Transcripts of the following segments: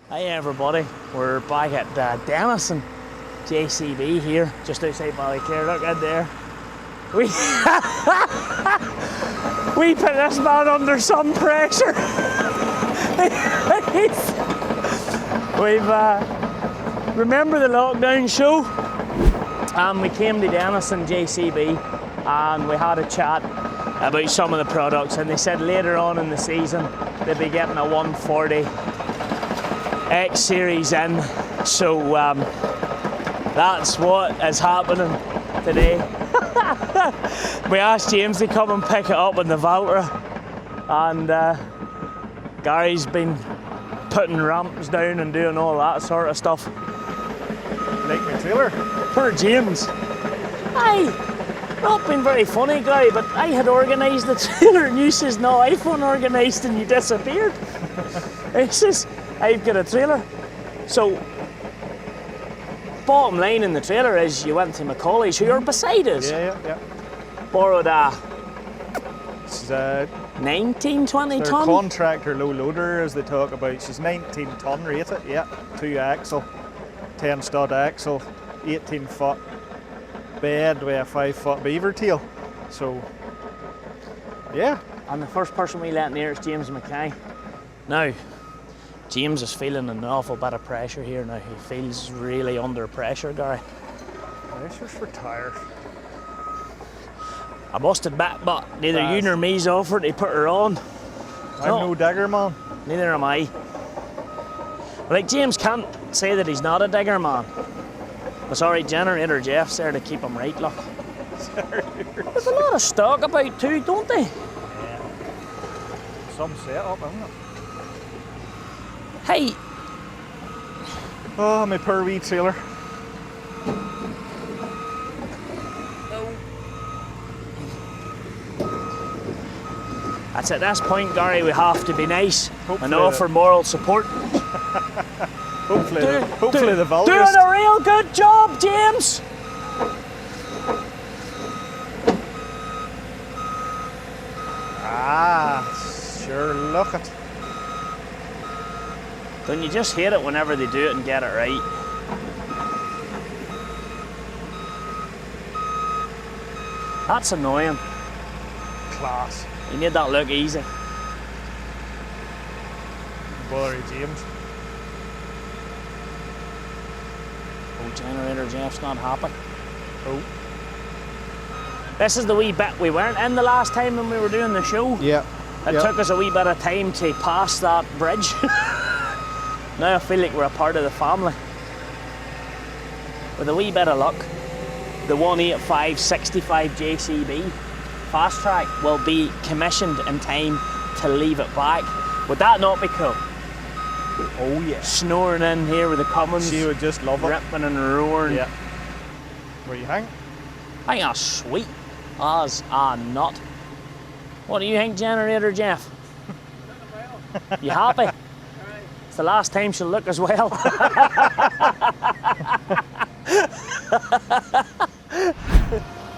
Hi everybody, we're back at Dennison JCB here, just outside Ballyclare. Look in there. We put this man under some pressure. We've remember the lockdown show? We came to Dennison JCB and we had a chat about some of the products, and they said later on in the season they'd be getting a 140 X series in, so that's what is happening today. We asked James to come and pick it up in the Valtra, and Gary's been putting ramps down and doing all that sort of stuff. Like my trailer? Poor James. Aye, not been very funny, Gary, but I had organised the trailer and you says no, iPhone organised and you disappeared. He says, I've got a trailer. So, bottom line in the trailer is you went to Macaulay's, who you're beside us. Yeah. Borrowed a... She's 19, 20 their ton? contractor low loader, as they talk about. She's 19 ton rated, yeah. 2 axle, 10 stud axle, 18 foot bed with a 5 foot beaver tail. So, yeah. And the first person we let near is James Mackay. Now, James is feeling an awful bit of pressure here now. He feels really under pressure, Gary. Pressure's for tires. I must admit, but neither you nor me's offered to put her on. I'm no digger man. Neither am I. Like, James can't say that he's not a digger man. But sorry, Generator Jeff's there to keep him right, look. There's a lot of stock about too, don't they? Yeah. Some setup, isn't it? Hey! Oh, my poor wee trailer. That's at this point, Gary, we have to be nice and offer moral support. Hopefully the Valtra's doing a real good job, James! Sure, look it. Don't you just hate it whenever they do it and get it right? That's annoying. Class. You made that look easy. Bother James. Oh, Generator Jeff's not happy. Oh. This is the wee bit we weren't in the last time when we were doing the show. Yeah. It took us a wee bit of time to pass that bridge. Now I feel like we're a part of the family. With a wee bit of luck, the 185/65 JCB fast track will be commissioned in time to leave it back. Would that not be cool? Oh yeah. Snoring in here with the Cummins. She would just love it. Ripping and roaring. Yeah. Where you hang? I think that's sweet as a nut. What do you think, Generator Jeff? You happy? It's the last time she'll look as well.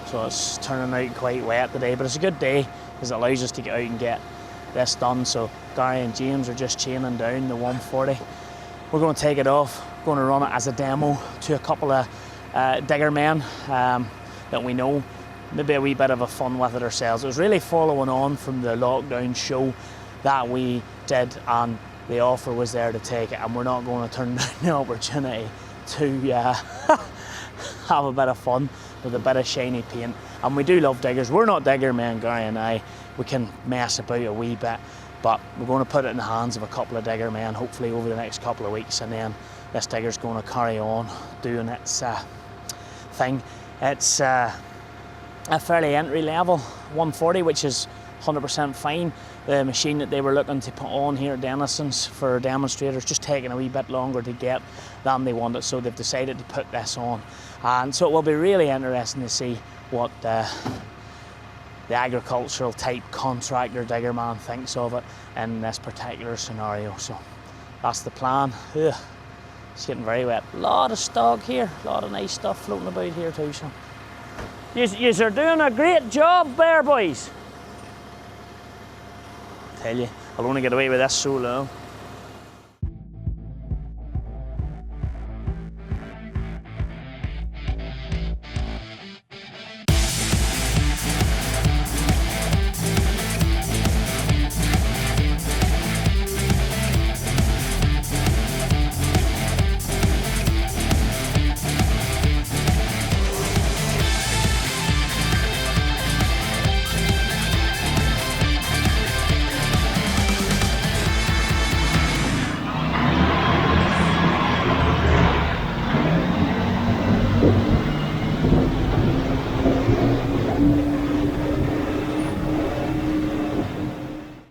So it's turning out quite wet today, but it's a good day because it allows us to get out and get this done. So Gary and James are just chaining down the 140. We're going to take it off, going to run it as a demo to a couple of digger men that we know. Maybe a wee bit of a fun with it ourselves. It was really following on from the lockdown show that we did, and the offer was there to take it, and we're not going to turn down the opportunity to have a bit of fun with a bit of shiny paint. And we do love diggers. We're not digger men, Gary and I. We can mess about a wee bit, but we're going to put it in the hands of a couple of digger men, hopefully over the next couple of weeks, and then this digger's going to carry on doing its thing. It's a fairly entry level 140, which is 100% fine. The machine that they were looking to put on here at Dennison's for demonstrators just taking a wee bit longer to get than they wanted, so they've decided to put this on. And so it will be really interesting to see what the agricultural type contractor digger man thinks of it in this particular scenario. So that's the plan. Ugh, it's getting very wet. A lot of stock here, a lot of nice stuff floating about here too. So you're doing a great job there, boys. I tell you, I'll only get away with this so long.